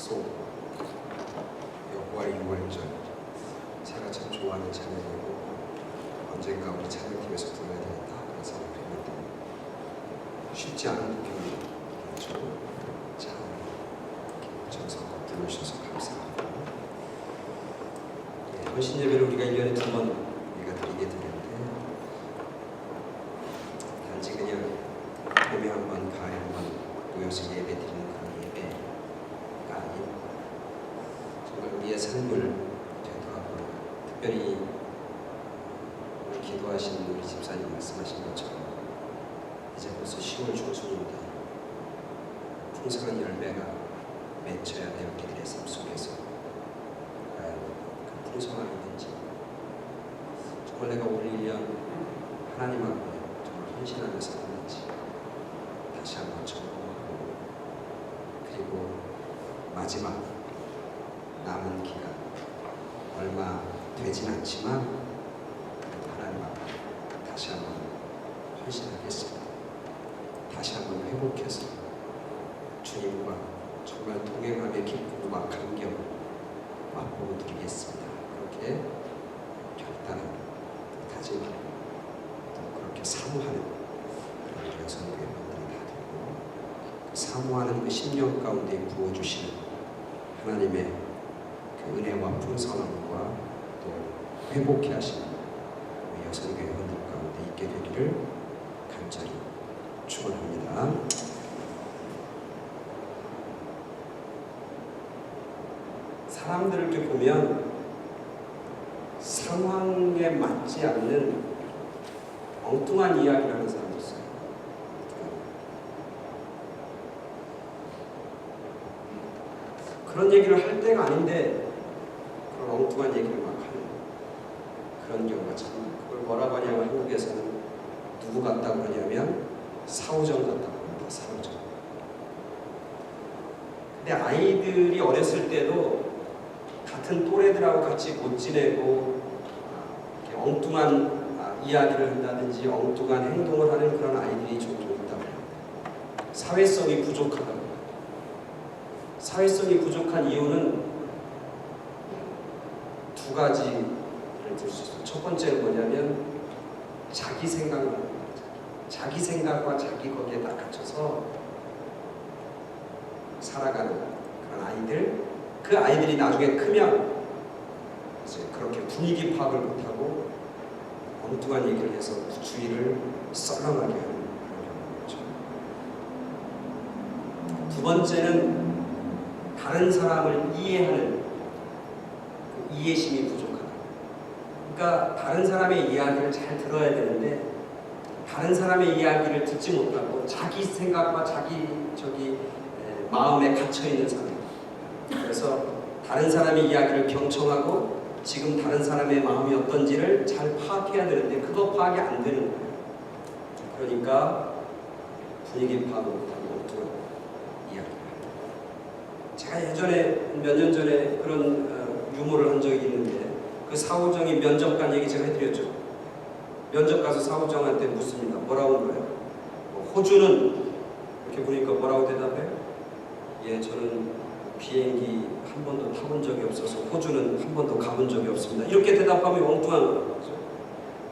소 여호와 유월절 제가 참 좋아하는 찬양이고 언젠가 우리 찬양팀에서 불러야 되겠다 그런 생각을 했는데 쉽지 않은 곡이죠. 참 정성껏 불러주셔서 감사합니다. 헌신 예배를 우리가 1년에 2번 우리가 드리게 되는데 단지 그냥 봄에 한 번, 가을에 한 번 모여서 예배 드리는 그런 예배가 아닌 정말 우리의 삶을 되돌아보는, 특별히 오늘 기도하신 우리 집사님 말씀하신 것처럼 이제 벌써 10월 중순인데 풍성한 열매가 맺혀야 될 우리들의 삶 속에서 과연 그 풍성함이 있는지, 정말 내가 올 1년 하나님 앞에 정말 헌신하며 살았는지 다시 한번 점검하고, 그리고 마지막 남은 기간 얼마 되진 않지만 하나님 앞에 다시 한번 헌신하겠습니다. 다시 한번 회복해서 주님과 정말 동행함의 기쁨과 감격을 맛보고 드리겠습니다. 그렇게 결단하고 다짐하고 또 그렇게 사모하는 그런 여성교회 분들이 다 되고, 그 사모하는 그 10년 가운데 부어주시는 하나님의 그 은혜와 풍성함과 또 회복케 하시는 우리 여성교회 분들 가운데 있게 되기를 간절히 축원합니다. 사람들을 이렇게 보면 상황에 맞지 않는 엉뚱한 이야기를 하는 사람도 있어요. 그런 얘기를 할 때가 아닌데 그런 엉뚱한 얘기를 막 하는 그런 경우가 참, 그걸 뭐라고 하냐면 한국에서는 누구 같다고 그러냐면 사오정 같다고 합니다. 사오정. 근데 아이들이 어렸을 때도 같은 또래들하고 같이 못 지내고 이렇게 엉뚱한 이야기를 한다든지 엉뚱한 행동을 하는 그런 아이들이 종종 있다고 합니다. 사회성이 부족하다고 합니다. 사회성이 부족한 이유는 두 가지를 들 수 있어요. 첫 번째는 뭐냐면 자기 생각과 자기 거기에 딱 갇혀서 살아가는 그런 아이들, 그 아이들이 나중에 크면 이제 그렇게 분위기 파악을 못하고 엉뚱한 얘기를 해서 주위를 썰렁하게 하는 그런 경우죠. 두 번째는 다른 사람을 이해하는 그 이해심이 부족하다. 그러니까 다른 사람의 이야기를 잘 들어야 되는데 다른 사람의 이야기를 듣지 못하고 자기 생각과 자기 마음에 갇혀있는 사람. 그래서 다른 사람의 이야기를 경청하고 지금 다른 사람의 마음이 어떤지를 잘 파악해야 되는데 그거 파악이 안 되는 거예요. 그러니까 분위기 파악을 못하고 엉뚱한 이야기를 합니다. 제가 예전에 몇 년 전에 그런 유머를 한 적이 있는데, 그 사오정이 면접 간 얘기 제가 해드렸죠. 면접 가서 사오정한테 묻습니다. 뭐라고 한 거예요? 호주는 이렇게 보니까 뭐라고 대답해요? 예, 저는 비행기 한 번도 타본 적이 없어서 호주는 한 번도 가본 적이 없습니다. 이렇게 대답하면 엉뚱한 거죠.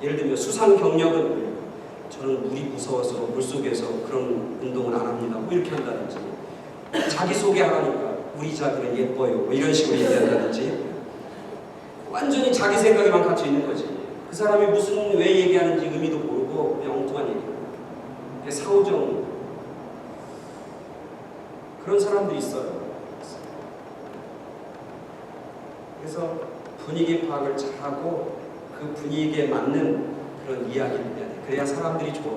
예를 들면 수상 경력은 저는 물이 무서워서 물속에서 그런 운동을 안 합니다. 뭐 이렇게 한다든지, 자기소개하라니까 우리 자기는 예뻐요. 뭐 이런 식으로 얘기한다든지, 완전히 자기 생각에만 갇혀 있는 거지. 그 사람이 무슨 왜 얘기하는지 의미도 모르고 그냥 엉뚱한 얘기를 해요. 그게 사오정, 그런 사람들이 있어요. 그래서 분위기 파악을 잘하고 그 분위기에 맞는 그런 이야기를 해야 돼. 그래야 사람들이 좋아.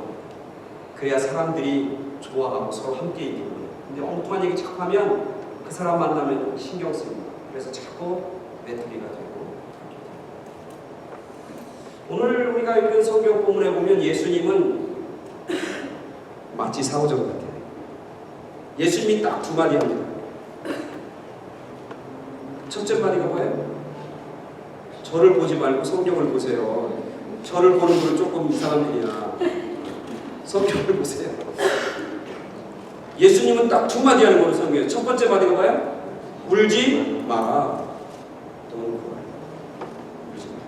그래야 사람들이 좋아하고 서로 함께 있는 거예요. 근데 엉뚱한 얘기 자꾸 하면 그 사람 만나면 신경 씁니다. 그래서 자꾸 외톨이가 되고. 오늘 우리가 읽은 성경 본문에 보면 예수님은 마치 사오정 같아요. 예수님이 딱 두 마디 합니다. 첫째 마디가 뭐예요? 저를 보지 말고 성경을 보세요. 저를 보는 분은 조금 이상한 분이야. 성경을 보세요. 예수님은 딱 두 마디 하는 거예요. 성경에. 첫 번째 마디가 뭐예요? 울지 마라. 너는 구하라. 울지 마라.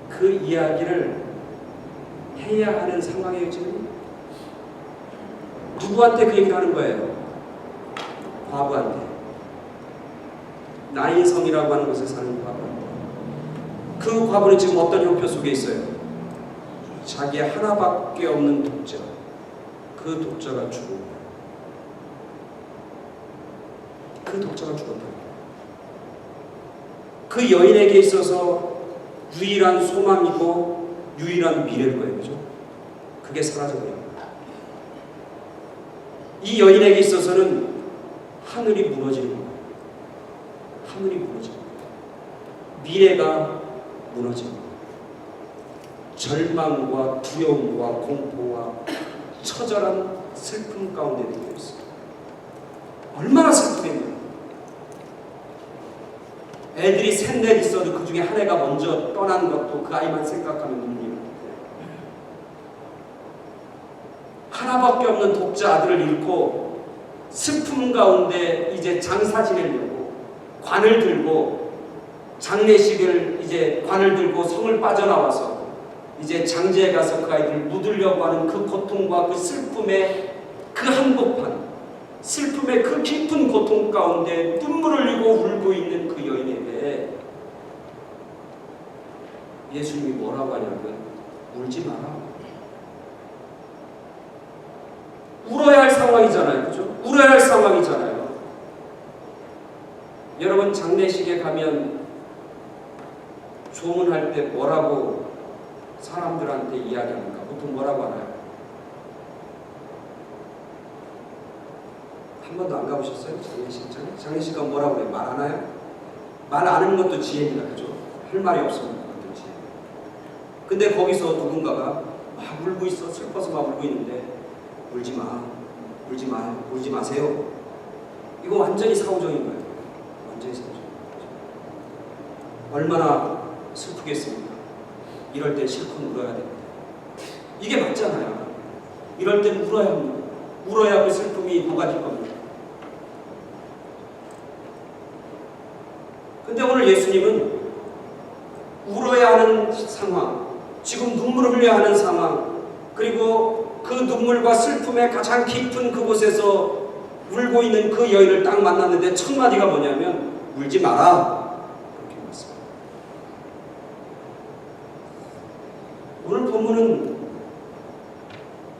그 이야기를 해야 하는 상황이에요 지금. 누구한테 그 얘기를 하는 거예요? 과부한테. 나인성이라고 하는 곳에 사는 과부한테. 그 과부는 지금 어떤 형편 속에 있어요? 자기 하나밖에 없는 독자. 그 독자가 죽은 거예요. 그 독자가 죽었다. 그 여인에게 있어서 유일한 소망이고 유일한 미래일 거예요. 그죠? 그게 사라져버려요. 이 여인에게 있어서는 하늘이 무너지는 거예요. 하늘이 무너지는 거예요. 미래가 무너지는 거예요. 절망과 두려움과 공포와 처절한 슬픔 가운데 놓여 있어요. 얼마나 슬프겠냐. 애들이 셋넷 있어도 그 중에 한 애가 먼저 떠난 것도 그 아이만 생각하면 눈물이 나요. 하나밖에 없는 독자 아들을 잃고 슬픔 가운데 이제 장사 지내려고 관을 들고 장례식을 이제 관을 들고 성을 빠져나와서 이제 장제에 가서 그 아이들을 묻으려고 하는 그 고통과 그 슬픔의 그 한복판, 슬픔의 그 깊은 고통 가운데 눈물을 흘리고 울고 있는 그 여인에게 예수님이 뭐라고 하냐면 울지 마라. 울어야 할 상황이잖아요. 그죠? 울어야 할 상황이잖아요. 여러분 장례식에 가면 조문할 때 뭐라고 사람들한테 이야기합니까? 보통 뭐라고 하나요? 한 번도 안 가보셨어요? 장례식장에? 장례식 가면 뭐라고 그래요? 말 안 해요? 말 안 하는 것도 지혜입니다. 그죠? 할 말이 없으면 그것도 지혜. 근데 거기서 누군가가 막 울고 있어. 슬퍼서 막 울고 있는데 울지 마. 울지 마요. 울지 마세요. 이거 완전히 사후적인 거예요. 완전히 사후적인 거죠. 얼마나 슬프겠습니까? 이럴 때 실컷 울어야 됩니다. 이게 맞잖아요. 이럴 땐 울어야 합니다. 울어야 그 슬픔이 녹아질 겁니다. 근데 오늘 예수님은 울어야 하는 상황, 지금 눈물을 흘려야 하는 상황, 그리고 그 눈물과 슬픔의 가장 깊은 그곳에서 울고 있는 그 여인을 딱 만났는데 첫 마디가 뭐냐면 울지 마라. 그렇게 말씀합니다. 오늘 본문은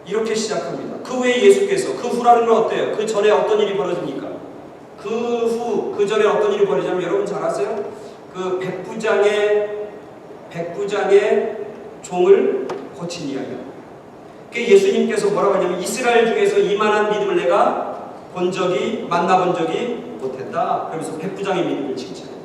이렇게 시작합니다. 그 후에 예수께서, 그 후라는 건 어때요? 그 전에 어떤 일이 벌어집니까? 그 전에 어떤 일이 벌어지냐면 여러분 잘 아세요? 그 백부장의 종을 고친 이야기예요. 예수님께서 뭐라고 하냐면 이스라엘 중에서 이만한 믿음을 내가 만나본 적이 못했다. 그러면서 백부장의 믿음을 칭찬해요.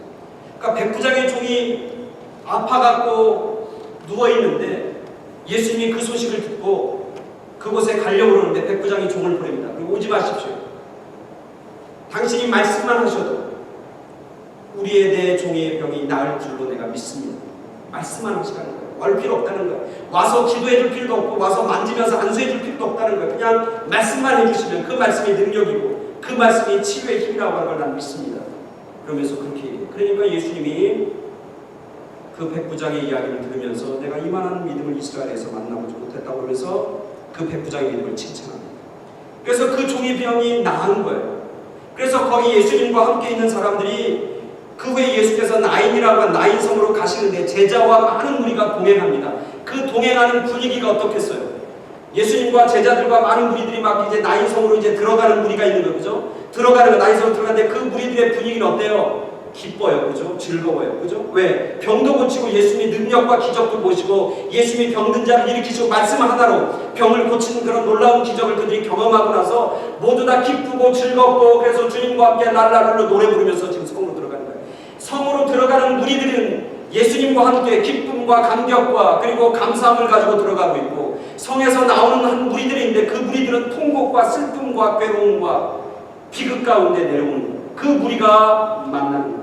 그러니까 백부장의 종이 아파갖고 누워있는데 예수님이 그 소식을 듣고 그곳에 가려고 그러는데 백부장이 종을 보냅니다. 그리고 오지 마십시오. 당신이 말씀만 하셔도 우리에 대해 종의 병이 나을 줄로 내가 믿습니다. 말씀만 하시라는 거예요. 올 필요 없다는 거예요. 와서 기도해줄 필요도 없고 와서 만지면서 안수해줄 필요도 없다는 거예요. 그냥 말씀만 해주시면 그 말씀이 능력이고 그 말씀이 치유의 힘이라고 하는 걸 난 믿습니다. 그러면서 그렇게 얘기해요. 그러니까 예수님이 그 백부장의 이야기를 들으면서 내가 이만한 믿음을 이스라엘에서 만나보지 못했다고 그러면서 그 백부장의 믿음을 칭찬합니다. 그래서 그 종의 병이 나은 거예요. 그래서 거기 예수님과 함께 있는 사람들이 그 후에 예수께서 나인이라고 한 나인성으로 가시는데 제자와 많은 무리가 동행합니다. 그 동행하는 분위기가 어떻겠어요? 예수님과 제자들과 많은 무리들이 막 이제 나인성으로 이제 들어가는 무리가 있는 거죠. 그죠? 들어가는 거 나인성으로 들어가는데 그 무리들의 분위기는 어때요? 기뻐요. 그죠? 즐거워요. 그죠? 왜? 병도 고치고 예수님이 능력과 기적도 보시고 예수님이 병든 자를 일으키시고 말씀 하나로 병을 고치는 그런 놀라운 기적을 그들이 경험하고 나서 모두 다 기쁘고 즐겁고 그래서 주님과 함께 랄랄랄로 노래 부르면서 지금 성으로 들어가는 거예요. 성으로 들어가는 무리들은 예수님과 함께 기쁨과 감격과 그리고 감사함을 가지고 들어가고 있고 성에서 나오는 한 무리들인데 그 무리들은 통곡과 슬픔과 괴로움과 비극 가운데 내려오는 그 무리가 만나는 거예요.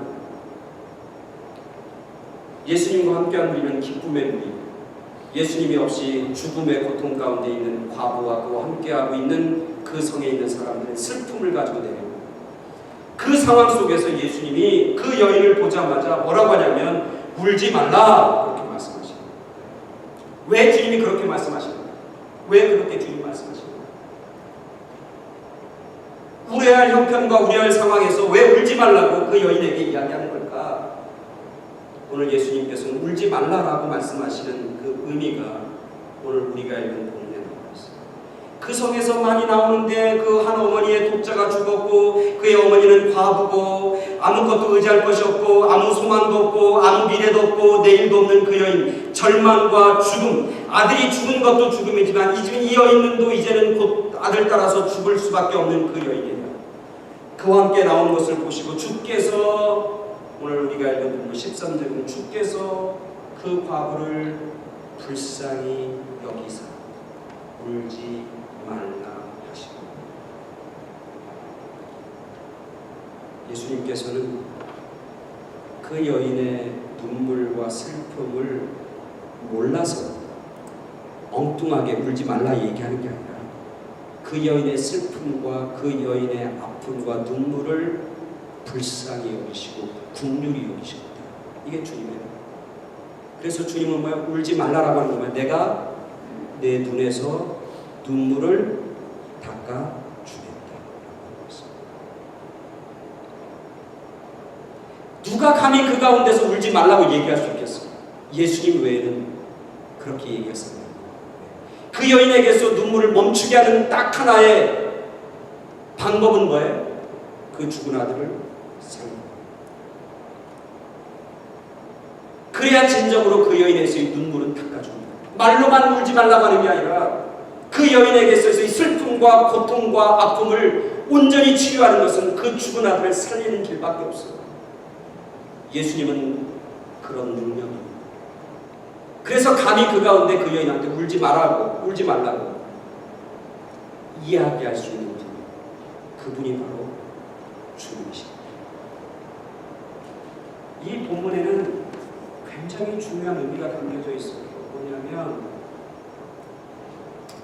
예수님과 함께한 무리는 기쁨의 무리, 예수님이 없이 죽음의 고통 가운데 있는 과부와 그와 함께하고 있는 그 성에 있는 사람들은 슬픔을 가지고 내려옵니다. 그 상황 속에서 예수님이 그 여인을 보자마자 뭐라고 하냐면 울지 말라 그렇게 말씀하십니다. 왜 주님이 그렇게 말씀하십니까? 왜 그렇게 주님 말씀하십니까? 울어야 할 형편과 울어야 할 상황에서 왜 울지 말라고 그 여인에게 이야기하는 걸까? 오늘 예수님께서는 울지 말라라고 말씀하시는 그 의미가 오늘 우리가 읽은 본문에 나와 있습니다. 그 성에서 많이 나오는데 그 한 어머니의 독자가 죽었고 그의 어머니는 과부고 아무것도 의지할 것이 없고 아무 소망도 없고 아무 미래도 없고 내일도 없는 그 여인, 절망과 죽음, 아들이 죽은 것도 죽음이지만 이 여인도 이제는 곧 아들 따라서 죽을 수밖에 없는 그 여인이에요. 그와 함께 나온 것을 보시고 주께서 오늘 우리가 읽은 본문 13절은 주께서 그 과부를 불쌍히 여기사 울지 말라 하시고 예수님께서는 그 여인의 눈물과 슬픔을 몰라서 엉뚱하게 울지 말라 얘기하는 게 아니라 그 여인의 슬픔과 그 여인의 아픔과 눈물을 불쌍히 여기시고 긍휼히 여기시고 이게 주님이에요. 그래서 주님은 뭐야? 울지 말라라고 하는 거면 내가 내 눈에서 눈물을 닦아주겠다. 누가 감히 그 가운데서 울지 말라고 얘기할 수 있겠어요? 예수님 외에는 그렇게 얘기했습니다. 그 여인에게서 눈물을 멈추게 하는 딱 하나의 방법은 뭐예요? 그 죽은 아들을 살리는 거예요. 그래야 진정으로 그 여인에서의 눈물은 닦아줍니다. 말로만 울지 말라고 하는 게 아니라 그 여인에게서의 슬픔과 고통과 아픔을 온전히 치유하는 것은 그 죽은 아들을 살리는 길밖에 없어요. 예수님은 그런 능력입니다. 그래서 감히 그 가운데 그 여인한테 울지 말라고 이야기할 수 있는 분, 그분이 바로 주님이십니다. 이 본문에는 굉장히 중요한 의미가 담겨져 있어요. 뭐냐면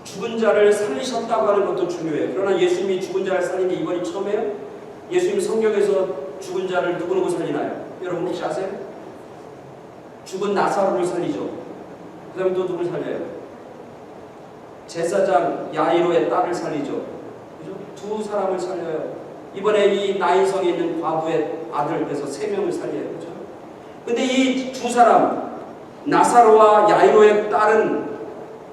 죽은 자를 살리셨다고 하는 것도 중요해요. 그러나 예수님이 죽은 자를 살린 게 이번이 처음이에요? 예수님 성경에서 죽은 자를 누구 살리나요? 여러분 혹시 아세요? 죽은 나사로를 살리죠. 그 다음에 또 누굴 살려요? 제사장 야이로의 딸을 살리죠. 그죠? 두 사람을 살려요. 이번에 이 나인성에 있는 과부의 아들 빼서 3명을 살려요. 그죠? 근데 이 두 사람, 나사로와 야이로의 딸은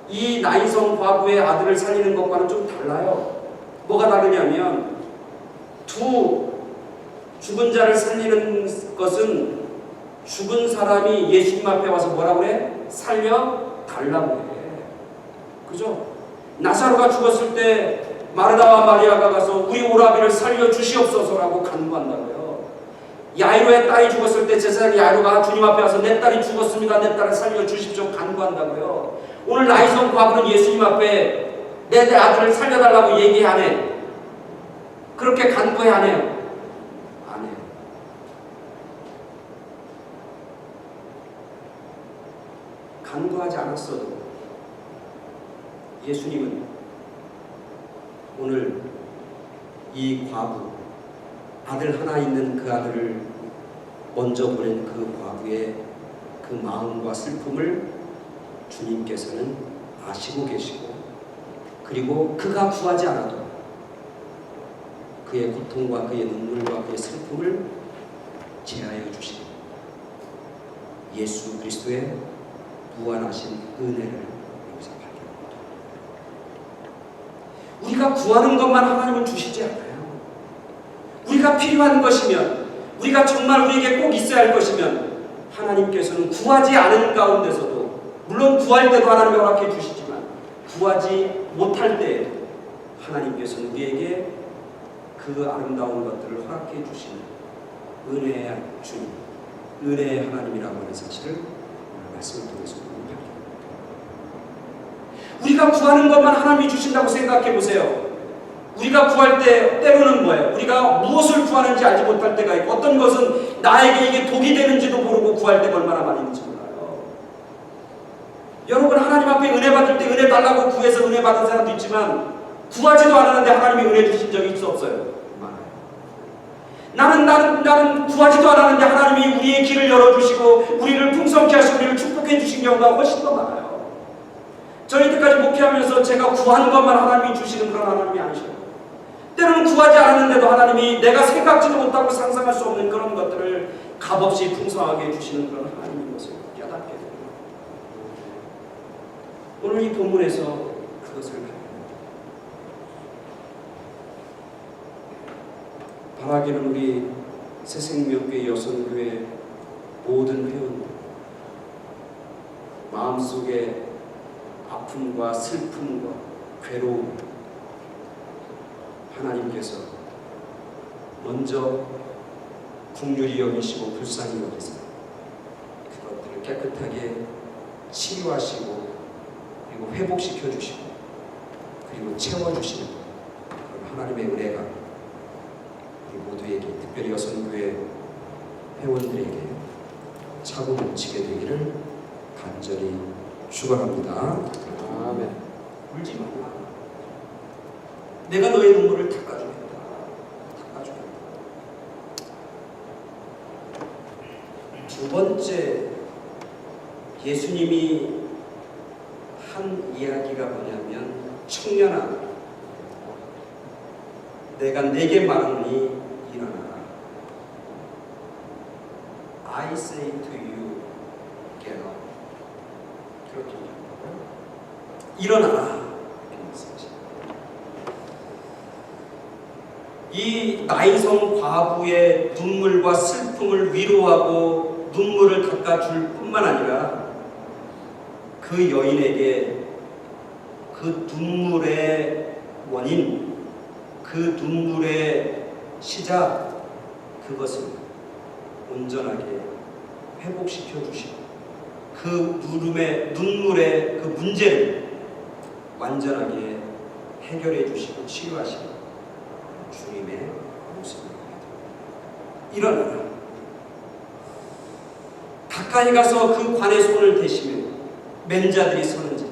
이 나인성 과부의 아들을 살리는 것과는 좀 달라요. 뭐가 다르냐면 두 죽은 자를 살리는 것은 죽은 사람이 예수님 앞에 와서 뭐라고 그래? 살려달라고 해. 그죠? 나사로가 죽었을 때 마르다와 마리아가 가서 우리 오라비를 살려주시옵소서라고 간구한다고요. 야이로의 딸이 죽었을 때 제사장 야이로가 주님 앞에 와서 내 딸이 죽었습니다. 내 딸을 살려주십시오 간구한다고요. 오늘 나인성 과부는 예수님 앞에 내 아들을 살려달라고 얘기하네. 그렇게 간구해 안 해요? 안 해요. 간구하지 않았어도 예수님은 오늘 이 과부, 아들 하나 있는 그 아들을 먼저 보낸 그 과부의 그 마음과 슬픔을 주님께서는 아시고 계시고, 그리고 그가 구하지 않아도 그의 고통과 그의 눈물과 그의 슬픔을 제하여 주신 예수 그리스도의 무한하신 은혜를 여기서 발견합니다. 우리가 구하는 것만 하나님은 주시지 않아요. 우리가 필요한 것이면, 우리가 정말 우리에게 꼭 있어야 할 것이면 하나님께서는 구하지 않은 가운데서도, 물론 구할 때도 하나님이 허락해 주시지만 구하지 못할 때에도 하나님께서는 우리에게 그 아름다운 것들을 허락해 주시는 은혜의 주님, 은혜의 하나님이라고 하는 사실을 말씀을 통해서 발견합니다. 우리가 구하는 것만 하나님이 주신다고 생각해 보세요. 우리가 구할 때 때로는 뭐예요? 우리가 무엇을 구하는지 알지 못할 때가 있고, 어떤 것은 나에게 이게 독이 되는지도 모르고 구할 때가 얼마나 많이 있는지 몰라요. 여러분, 하나님 앞에 은혜 받을 때 은혜 달라고 구해서 은혜 받은 사람도 있지만 구하지도 않았는데 하나님이 은혜 주신 적이 있어 없어요? 많아요. 나는 구하지도 않았는데 하나님이 우리의 길을 열어주시고 우리를 풍성케 하시고 우리를 축복해 주신 경우가 훨씬 더 많아요. 저희 때까지 목회하면서 제가 구하는 것만 하나님이 주시는 그런 하나님이 아니셔요. 때로는 구하지 않았는데도 하나님이 내가 생각지도 못하고 상상할 수 없는 그런 것들을 값없이 풍성하게 해주시는 그런 하나님인 것을 깨닫게 됩니다. 오늘 이 본문에서 그것을 바라기는 우리 새생명교회 여성교회 모든 회원들 마음속에 아픔과 슬픔과 괴로움 하나님께서 먼저 긍휼히 여기시고 불쌍히 여기서 그것들을 깨끗하게 치유하시고 그리고 회복시켜 주시고 그리고 채워주시는 그런 하나님의 은혜가 우리 모두에게 특별히 여성교회 회원들에게 차고 넘치게 되기를 간절히 축원합니다. 아멘. 울지 마라. 내가 너의 눈물을 닦아주겠다. 닦아주겠다. 두 번째 예수님이 한 이야기가 뭐냐면 청년아 내가 내게 말하노니 일어나라. I say to you, get up. 그렇게 일어나라. 이 나인성 과부의 눈물과 슬픔을 위로하고 눈물을 닦아줄 뿐만 아니라 그 여인에게 그 눈물의 원인, 그 눈물의 시작, 그것을 온전하게 회복시켜 주시고 그 눈물의 그 문제를 완전하게 해결해 주시고 치유하시고 주님의 모습을 일어나라. 가까이 가서 그 관의 손을 대시며 맨 자들이 서는지.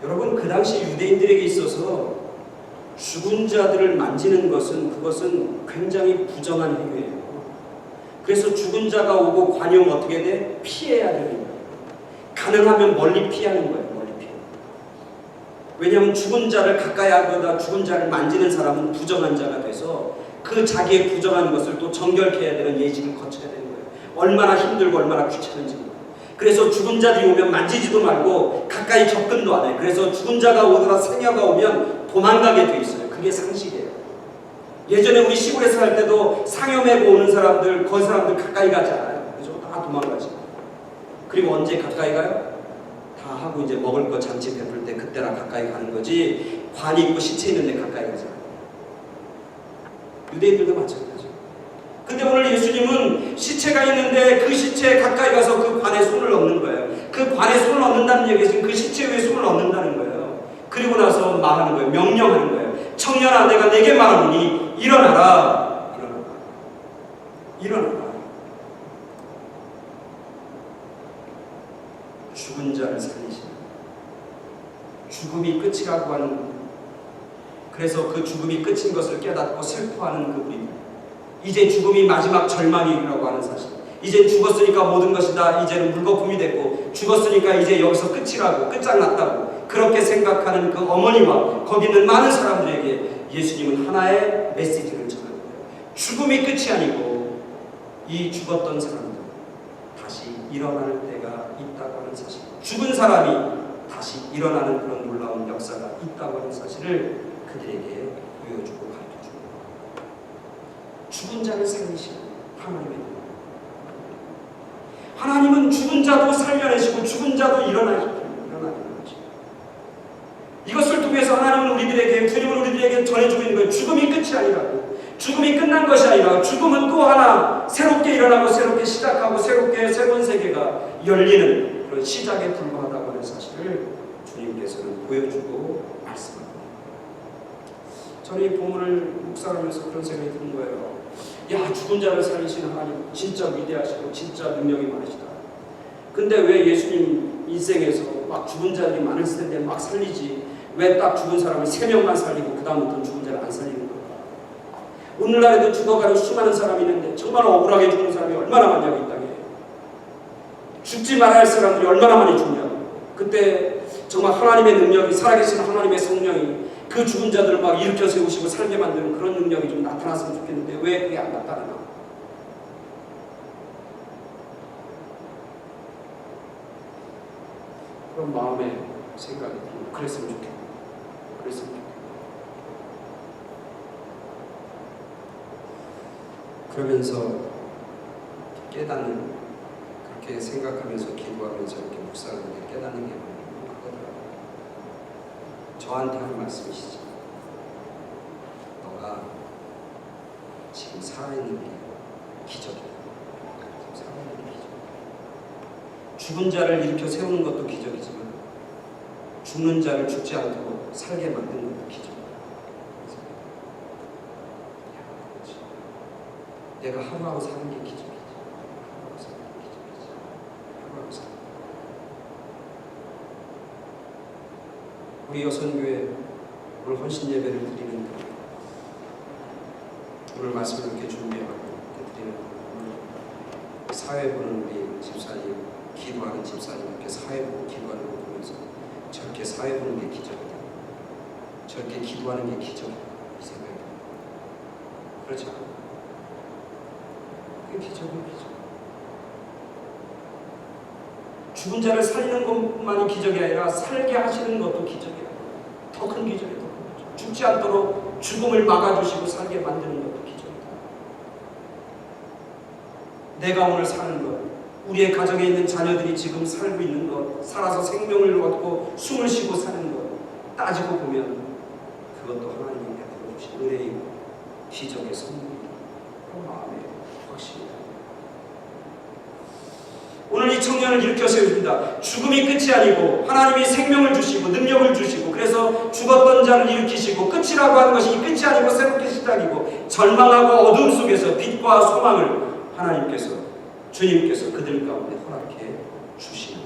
여러분 그 당시 유대인들에게 있어서 죽은 자들을 만지는 그것은 굉장히 부정한 행위예요. 그래서 죽은 자가 오고 관용 어떻게 돼? 피해야 되는 거예요. 가능하면 멀리 피하는 거예요. 멀리 피해. 왜냐하면 죽은 자를 가까이 하거나 죽은 자를 만지는 사람은 부정한 자가 돼서 그 자기의 부정한 것을 또 정결케 해야 되는 예식을 거쳐야 되는 거예요. 얼마나 힘들고 얼마나 귀찮은지. 그래서 죽은 자들이 오면 만지지도 말고 가까이 접근도 안 해요. 그래서 죽은 자가 오거나 생여가 오면 도망가게 돼 있어요. 그게 상식이에요. 예전에 우리 시골에 살 때도 상여 메고 오는 사람들, 거기 사람들 가까이 가지 않아요. 그래서 다 도망가지. 그리고 언제 가까이 가요? 다 하고 이제 먹을 거 잔치 베풀 때 그때나 가까이 가는 거지. 관이 있고 시체 있는 데 가까이 가지 않아요. 유대인들도 마찬가지죠. 근데 오늘 예수님은 시체가 있는데 그 시체에 가까이 가서 그 관에 손을 넣는 거예요. 그 관에 손을 넣는다는 얘기는 그 시체 위에 손을 넣는다는 거예요. 그리고 나서 말하는 거예요. 명령하는 거예요. 청년아 내가 내게 말하노니 일어나라. 일어나라. 죽은 자를 살리시는 죽음이 끝이라고 하는, 그래서 그 죽음이 끝인 것을 깨닫고 슬퍼하는 그분이 이제 죽음이 마지막 절망이라고 하는 사실. 이제 죽었으니까 모든 것이다. 이제는 물거품이 됐고 죽었으니까 이제 여기서 끝이라고, 끝장났다고 그렇게 생각하는 그 어머니와 거기 있는 많은 사람들에게 예수님은 하나의 메시지를 전하는 거예요. 죽음이 끝이 아니고 이 죽었던 사람들 다시 일어날 때가 있다고 하는 사실, 죽은 사람이 다시 일어나는 그런 놀라운 역사가 있다고 하는 사실을 그들에게 보여주고 가르쳐주고, 죽은 자를 살리시는 하나님의 능. 하나님은 죽은 자도 살려내시고 죽은 자도 일어나게 하시고, 이것을 통해서 하나님은 우리들에게, 주님은 우리들에게 전해주고 있는 거예요. 죽음이 끝이 아니라고, 죽음이 끝난 것이 아니라 죽음은 또 하나 새롭게 일어나고 새롭게 시작하고 새롭게 새로운 세계가 열리는 그런 시작에 불과하다고 하는 사실을 주님께서는 보여주고 말씀합니다. 저는 이 본문을 묵상하면서 그런 생각이 드는 거예요. 야, 죽은 자를 살리시는 하나님 진짜 위대하시고 진짜 능력이 많으시다. 근데 왜 예수님 인생에서 막 죽은 자들이 많았을 텐데 막 살리지, 왜 딱 죽은 사람을 3명만 살리고 그 다음부터는 죽은 자를 안 살리는 걸까? 오늘날에도 죽어가는 수많은 사람이 있는데 정말 억울하게 죽는 사람이 얼마나 많냐고 이 땅에. 죽지 말아야 할 사람들이 얼마나 많이 죽냐고. 그때 정말 하나님의 능력이, 살아계신 하나님의 성령이 그 죽은 자들을 막 일으켜 세우시고 살게 만드는 그런 능력이 좀 나타났으면 좋겠는데 왜 그게 안 나타나나? 그런 마음의 생각이 들고 그랬으면 좋겠다. 그랬으면 좋겠다. 그러면서 깨닫는, 그렇게 생각하면서 기도하면서 이렇게 묵상하는데 깨닫는 게 그거더라고요. 저한테 하는 말씀이시죠. 너가 지금 살아있는 게 기적이다. 지금 살아있는 게 기적. 죽은 자를 일으켜 세우는 것도 기적이지만 죽는 자를 죽지 않도록 살게 만드는 것도 기적이다. 내가 하루하루 사는 게 기적이지. 하루하루 사는 게 기적이지. 하루하루 사는 게. 우리 여선교회 오늘 헌신 예배를 드리는 오늘 말씀을 이렇게 준비하고 드리는 사회 보는 우리 집사님, 기도하는 집사님 이렇게 사회 보고 기도하는 거 보면서 저렇게 사회 보는 게 기적이다. 저렇게 기도하는 게 기적이다. 이 생각이 듭니다. 그렇지 않아요? 기적은 기적. 죽은 자를 살리는 것만이 기적이 아니라 살게 하시는 것도 기적이야. 더 큰 기적이 더 큰 기적. 죽지 않도록 죽음을 막아주시고 살게 만드는 것도 기적이다. 내가 오늘 사는 것, 우리의 가정에 있는 자녀들이 지금 살고 있는 것, 살아서 생명을 얻고 숨을 쉬고 사는 것 따지고 보면 그것도 하나님이 베풀어 주신 은혜이고 기적의 선물이다. 그런 마음에 확실히. 오늘 이 청년을 일으켜 세웁니다. 죽음이 끝이 아니고 하나님이 생명을 주시고 능력을 주시고 그래서 죽었던 자를 일으키시고 끝이라고 하는 것이 끝이 아니고 새롭게 시작이고 절망하고 어둠 속에서 빛과 소망을 하나님께서 주님께서 그들 가운데 허락해 주시는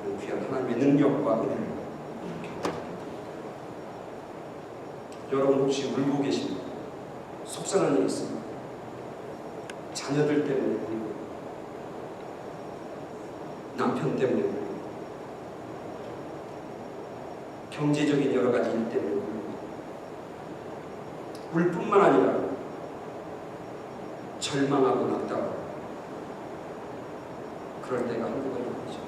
그 귀한 하나님의 능력과 은혜를 여러분 혹시 울고 계십니까? 속상한 일이 있습니다. 자녀들 때문에 울고 남편 때문에 울고 경제적인 여러 가지 일 때문에 울고 울 뿐만 아니라 절망하고 낙담하고 그럴 때가 한두 번이 아니죠.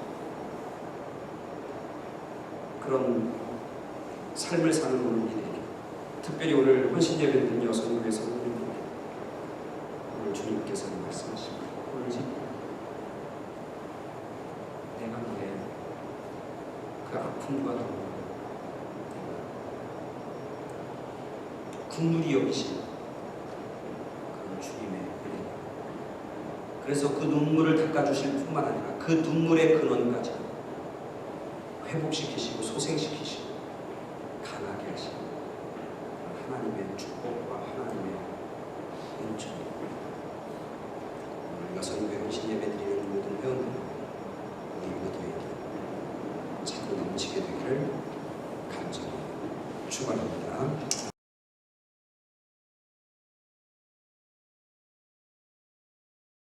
그런 삶을 사는 우리에게 특별히 오늘 헌신 예배를 드린 여성교회 성도님들에게 오늘 주님께서는 말씀하십니다. 울지 내가 너의 그 아픔과 동안 국률이 여기신 그런 주님의 은혜가 그래서 그 눈물을 닦아주실 뿐만 아니라 그 눈물의 근원까지 회복시키시고 소생시키시고 강하게 하시는 하나님의 축복과 하나님의 은총이 오늘 여성교회 헌신 예배 드리는 모든 회원들 우리 모두에게 자꾸 넘치게 되기를 간절히 축원합니다.